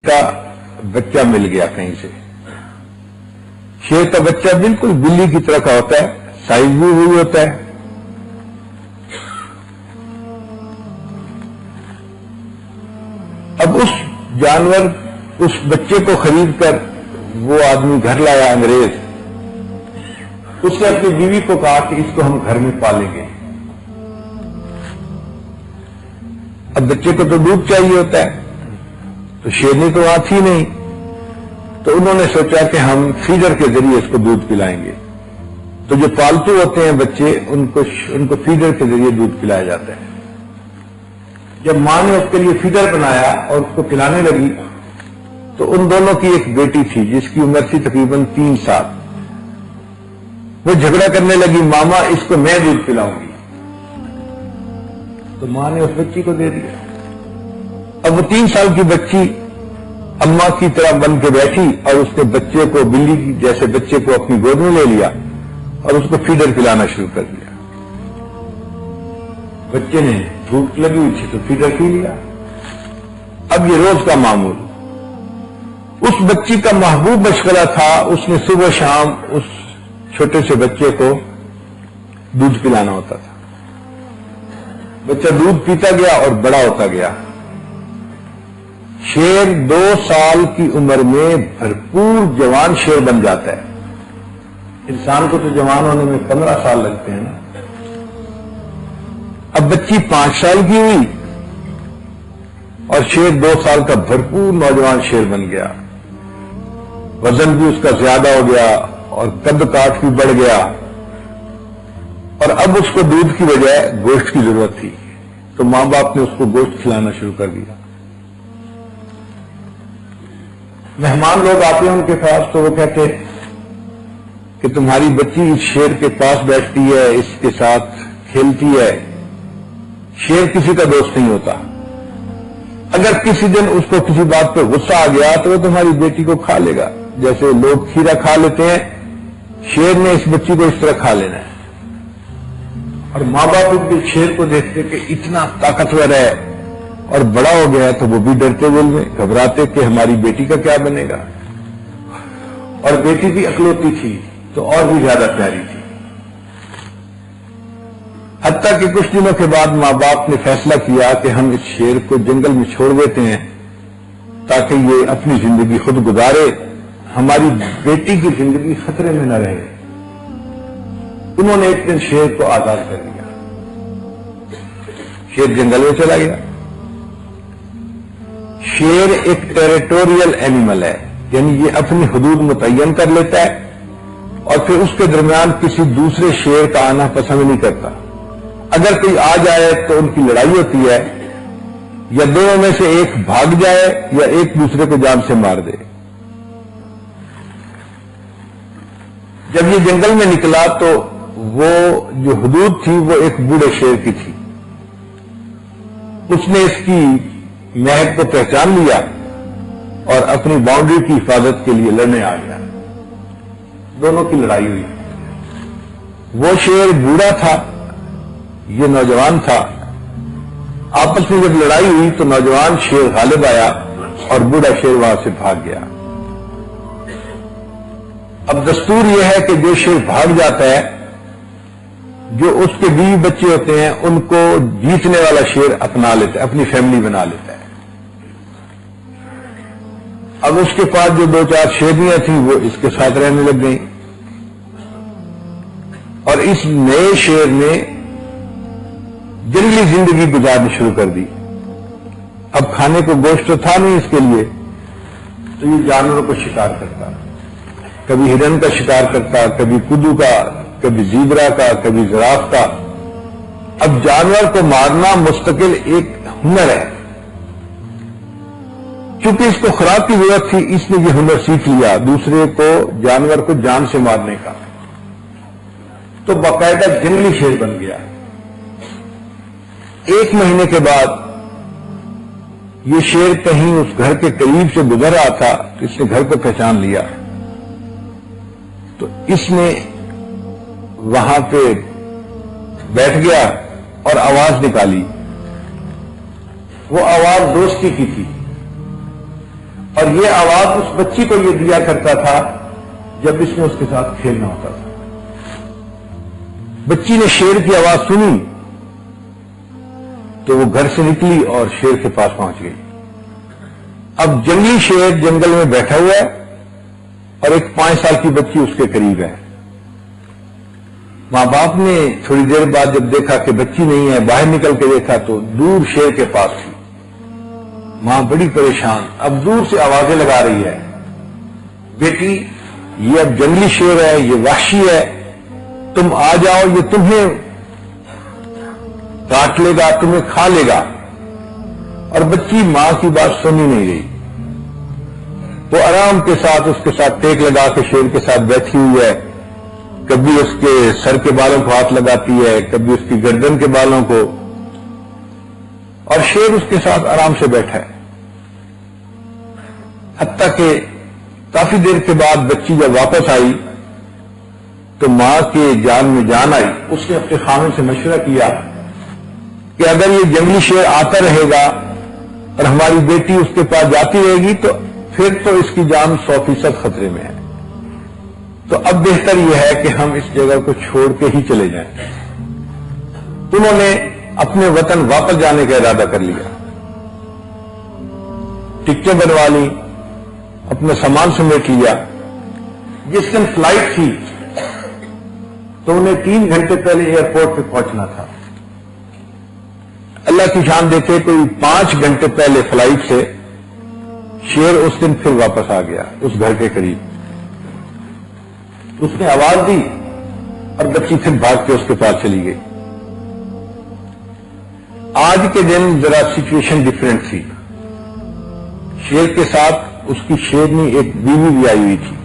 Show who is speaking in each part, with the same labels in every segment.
Speaker 1: کا بچہ مل گیا کہیں سے. شیر کا بچہ بالکل بلی کی طرح کا ہوتا ہے، سائز بھی وہی ہوتا ہے. اب اس جانور، اس بچے کو خرید کر وہ آدمی گھر لایا انگریز. اس نے اپنی بیوی کو کہا کہ اس کو ہم گھر میں پالیں گے. اب بچے کو تو دودھ چاہیے ہوتا ہے، تو شیرنی تو وہاں تھی نہیں، تو انہوں نے سوچا کہ ہم فیڈر کے ذریعے اس کو دودھ پلائیں گے. تو جو پالتو ہوتے ہیں بچے، ان کو فیڈر کے ذریعے دودھ پلایا جاتا ہے. جب ماں نے اس کے لیے فیڈر بنایا اور اس کو پلانے لگی، تو ان دونوں کی ایک بیٹی تھی جس کی عمر تھی تقریباً 3 سال. وہ جھگڑا کرنے لگی، ماما اس کو میں دودھ پلاؤں گی. تو ماں نے اس بچی کو دے دیا. اب وہ 3 سال کی بچی اماں کی طرح بن کے بیٹھی اور اس نے بچے کو بلی کی جیسے بچے کو اپنی گود میں لے لیا اور اس کو فیڈر پلانا شروع کر دیا. بچے نے بھوک لگی ہوئی تھی تو فیڈر پی لیا. اب یہ روز کا معمول. اس بچی کا محبوب مشغلہ تھا، اس نے صبح شام اس چھوٹے سے بچے کو دودھ پلانا ہوتا تھا. بچہ دودھ پیتا گیا اور بڑا ہوتا گیا. شیر 2 سال کی عمر میں بھرپور جوان شیر بن جاتا ہے. انسان کو تو جوان ہونے میں 15 سال لگتے ہیں نا. اب بچی 5 سال کی ہوئی اور شیر 2 سال کا بھرپور نوجوان شیر بن گیا. وزن بھی اس کا زیادہ ہو گیا اور قد کاٹ بھی بڑھ گیا. اور اب اس کو دودھ کی بجائے گوشت کی ضرورت تھی، تو ماں باپ نے اس کو گوشت کھلانا شروع کر دیا. مہمان لوگ آتے ہیں ان کے پاس تو وہ کہتے کہ تمہاری بچی اس شیر کے پاس بیٹھتی ہے، اس کے ساتھ کھیلتی ہے. شیر کسی کا دوست نہیں ہوتا. اگر کسی دن اس کو کسی بات پہ غصہ آ گیا تو وہ تمہاری بیٹی کو کھا لے گا. جیسے لوگ کھیرا کھا لیتے ہیں، شیر نے اس بچی کو اس طرح کھا لینا ہے. اور ماں باپ اس شیر کو دیکھتے کہ اتنا طاقتور ہے اور بڑا ہو گیا ہے تو وہ بھی ڈرتے دل میں گھبراتے کہ ہماری بیٹی کا کیا بنے گا. اور بیٹی بھی اکلوتی تھی تو اور بھی زیادہ پیاری تھی. حتیٰ کہ کچھ دنوں کے بعد ماں باپ نے فیصلہ کیا کہ ہم اس شیر کو جنگل میں چھوڑ دیتے ہیں تاکہ یہ اپنی زندگی خود گزارے، ہماری بیٹی کی زندگی خطرے میں نہ رہے. انہوں نے ایک دن شیر کو آزاد کر دیا. شیر جنگل میں چلا گیا. شیر ایک ٹیریٹوریل اینیمل ہے، یعنی یہ اپنی حدود متعین کر لیتا ہے اور پھر اس کے درمیان کسی دوسرے شیر کا آنا پسند نہیں کرتا. اگر کوئی آ جائے تو ان کی لڑائی ہوتی ہے، یا دونوں میں سے ایک بھاگ جائے یا ایک دوسرے کو جان سے مار دے. جب یہ جنگل میں نکلا تو وہ جو حدود تھی وہ ایک بوڑھے شیر کی تھی. اس نے اس کی مہک کو پہچان لیا اور اپنی باؤنڈری کی حفاظت کے لیے لڑنے آ گیا. دونوں کی لڑائی ہوئی. وہ شیر بوڑھا تھا، یہ نوجوان تھا. آپس میں جب لڑائی ہوئی تو نوجوان شیر غالب آیا اور بوڑھا شیر وہاں سے بھاگ گیا. اب دستور یہ ہے کہ جو شیر بھاگ جاتا ہے، جو اس کے بیوی بچے ہوتے ہیں ان کو جیتنے والا شیر اپنا لیتا ہے، اپنی فیملی بنا لیتا ہے. اب اس کے پاس جو 2-4 شیرنیاں تھیں وہ اس کے ساتھ رہنے لگ گئیں اور اس نئے شیر نے جنگلی زندگی گزارنی شروع کر دی. اب کھانے کو گوشت تو تھا نہیں اس کے لیے، تو یہ جانوروں کو شکار کرتا، کبھی ہرن کا شکار کرتا، کبھی کدو کا، کبھی زیبرا کا، کبھی زراف کا. اب جانور کو مارنا مستقل ایک ہنر ہے. چونکہ اس کو خوراک کی ضرورت تھی، اس نے یہ ہنر سیکھ لیا دوسرے کو، جانور کو جان سے مارنے کا. تو باقاعدہ جنگلی شیر بن گیا. 1 مہینے کے بعد یہ شیر کہیں اس گھر کے قریب سے گزر رہا تھا، اس نے گھر کو پہچان لیا. تو اس نے وہاں پہ بیٹھ گیا اور آواز نکالی. وہ آواز دوستی کی تھی. اور یہ آواز اس بچی کو یہ دیا کرتا تھا جب اس نے اس کے ساتھ کھیلنا ہوتا تھا. بچی نے شیر کی آواز سنی تو وہ گھر سے نکلی اور شیر کے پاس پہنچ گئی. اب جنگلی شیر جنگل میں بیٹھا ہوا ہے اور ایک 5 سال کی بچی اس کے قریب ہے. ماں باپ نے تھوڑی دیر بعد جب دیکھا کہ بچی نہیں ہے، باہر نکل کے دیکھا تو دور شیر کے پاس تھی. ماں بڑی پریشان، اب دور سے آوازیں لگا رہی ہے، بیٹی یہ اب جنگلی شیر ہے، یہ وحشی ہے، تم آ جاؤ، یہ تمہیں کاٹ لے گا، تمہیں کھا لے گا. اور بچی ماں کی بات سنی نہیں رہی. وہ آرام کے ساتھ اس کے ساتھ ٹیک لگا کے شیر کے ساتھ بیٹھی ہوئی ہے. کبھی اس کے سر کے بالوں کو ہاتھ لگاتی ہے، کبھی اس کی گردن کے بالوں کو، اور شیر اس کے ساتھ آرام سے بیٹھا ہے. حتیٰ کہ کافی دیر کے بعد بچی جب واپس آئی تو ماں کے جان میں جان آئی. اس نے اپنے خاوند سے مشورہ کیا کہ اگر یہ جنگلی شیر آتا رہے گا اور ہماری بیٹی اس کے پاس جاتی رہے گی تو پھر تو اس کی جان 100% خطرے میں ہے. تو اب بہتر یہ ہے کہ ہم اس جگہ کو چھوڑ کے ہی چلے جائیں. انہوں نے اپنے وطن واپس جانے کا ارادہ کر لیا. ٹکٹیں بنوا لی، اپنا سامان سمیٹ لیا. جس دن فلائٹ تھی تو انہیں 3 گھنٹے پہلے ایئرپورٹ پہ پہنچنا تھا. اللہ کی شان دیکھے کوئی 5 گھنٹے پہلے فلائٹ سے شیر اس دن پھر واپس آ گیا اس گھر کے قریب. اس نے آواز دی اور بچی پھر بھاگ کے اس کے پاس چلی گئی. آج کے دن ذرا سچویشن ڈفرینٹ تھی. شیر کے ساتھ اس کی شیرنی ایک بیوی بھی آئی ہوئی تھی.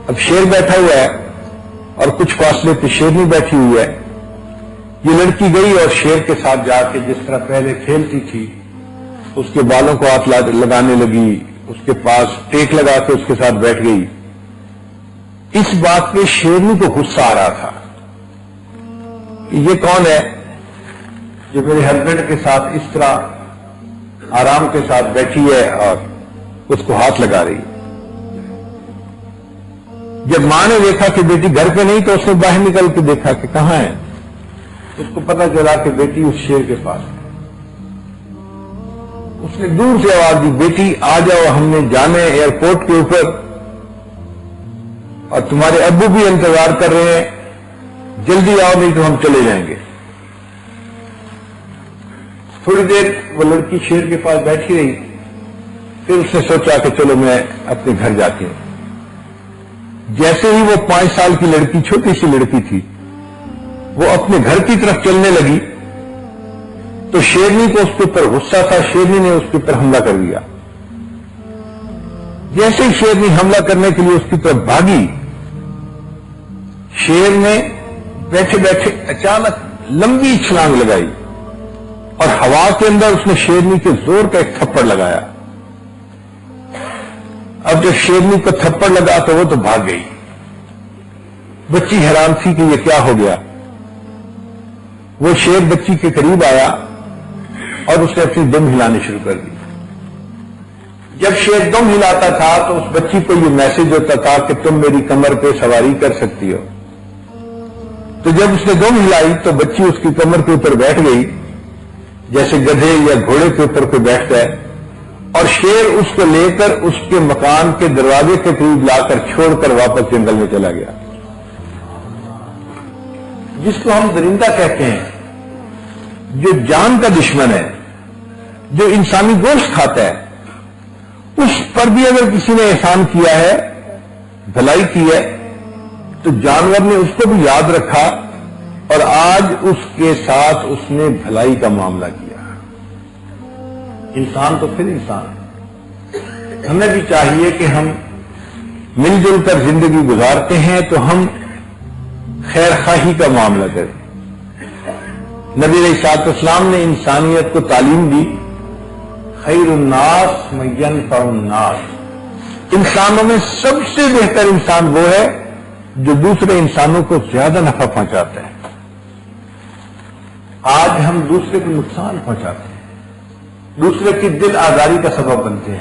Speaker 1: اب شیر بیٹھا ہوا ہے اور کچھ فاصلے پہ شیرنی بیٹھی ہوئی ہے. یہ لڑکی گئی اور شیر کے ساتھ جا کے جس طرح پہلے کھیلتی تھی اس کے بالوں کو ہاتھ لگانے لگی، اس کے پاس ٹیک لگا کے اس کے ساتھ بیٹھ گئی. اس بات پہ شیرنی کو غصہ آ رہا تھا کہ یہ کون ہے جو میرے ہسبینڈ کے ساتھ اس طرح آرام کے ساتھ بیٹھی ہے اور اس کو ہاتھ لگا رہی ہے. جب ماں نے دیکھا کہ بیٹی گھر پہ نہیں تو اس نے باہر نکل کے دیکھا کہ کہاں ہے. اس کو پتا چلا کہ بیٹی اس شیر کے پاس ہے. اس نے دور سے آواز دی، بیٹی آ جاؤ، ہم نے جانا ہے ایئرپورٹ کے اوپر اور تمہارے ابو بھی انتظار کر رہے ہیں، جلدی آؤ نہیں تو ہم چلے جائیں گے. تھوڑی دیر وہ لڑکی شیر کے پاس بیٹھی رہی. پھر اس نے سوچا کہ چلو میں اپنے گھر جاتی ہوں. جیسے ہی وہ 5 سال کی لڑکی، چھوٹی سی لڑکی تھی، وہ اپنے گھر کی طرف چلنے لگی تو شیرنی کو اس کے اوپر غصہ تھا. شیرنی نے اس کے اوپر حملہ کر دیا. جیسے ہی شیرنی حملہ کرنے کے لیے اس کی طرف بھاگی، شیر نے بیٹھے بیٹھے اچانک لمبی چھلانگ لگائی اور ہوا کے اندر اس نے شیرنی کے زور کا ایک تھپڑ لگایا. اب جب شیرنی کو تھپڑ لگا تو وہ تو بھاگ گئی. بچی حیران تھی کہ یہ کیا ہو گیا. وہ شیر بچی کے قریب آیا اور اس نے اپنی دم ہلانی شروع کر دی. جب شیر دم ہلاتا تھا تو اس بچی کو یہ میسج ہوتا تھا کہ تم میری کمر پہ سواری کر سکتی ہو. تو جب اس نے دم ہلائی تو بچی اس کی کمر کے اوپر بیٹھ گئی جیسے گدھے یا گھوڑے کے اوپر کوئی بیٹھتا ہے، اور شیر اس کو لے کر اس کے مکان کے دروازے کے قریب لا کر چھوڑ کر واپس جنگل میں چلا گیا. جس کو ہم درندہ کہتے ہیں، جو جان کا دشمن ہے، جو انسانی گوشت کھاتا ہے، اس پر بھی اگر کسی نے احسان کیا ہے، بھلائی کی ہے، تو جانور نے اس کو بھی یاد رکھا اور آج اس کے ساتھ اس نے بھلائی کا معاملہ کیا. انسان تو پھر انسان ہے. ہمیں بھی چاہیے کہ ہم مل جل کر زندگی گزارتے ہیں تو ہم خیر خواہی کا معاملہ کریں. نبی علیہ الصلوۃ والسلام نے انسانیت کو تعلیم دی، خیر الناس من ینفع الناس. انسانوں میں سب سے بہتر انسان وہ ہے جو دوسرے انسانوں کو زیادہ نفع پہنچاتا ہے. آج ہم دوسرے کو نقصان پہنچاتے ہیں. دوسرے کی دل آزاری کا سبب بنتے ہیں.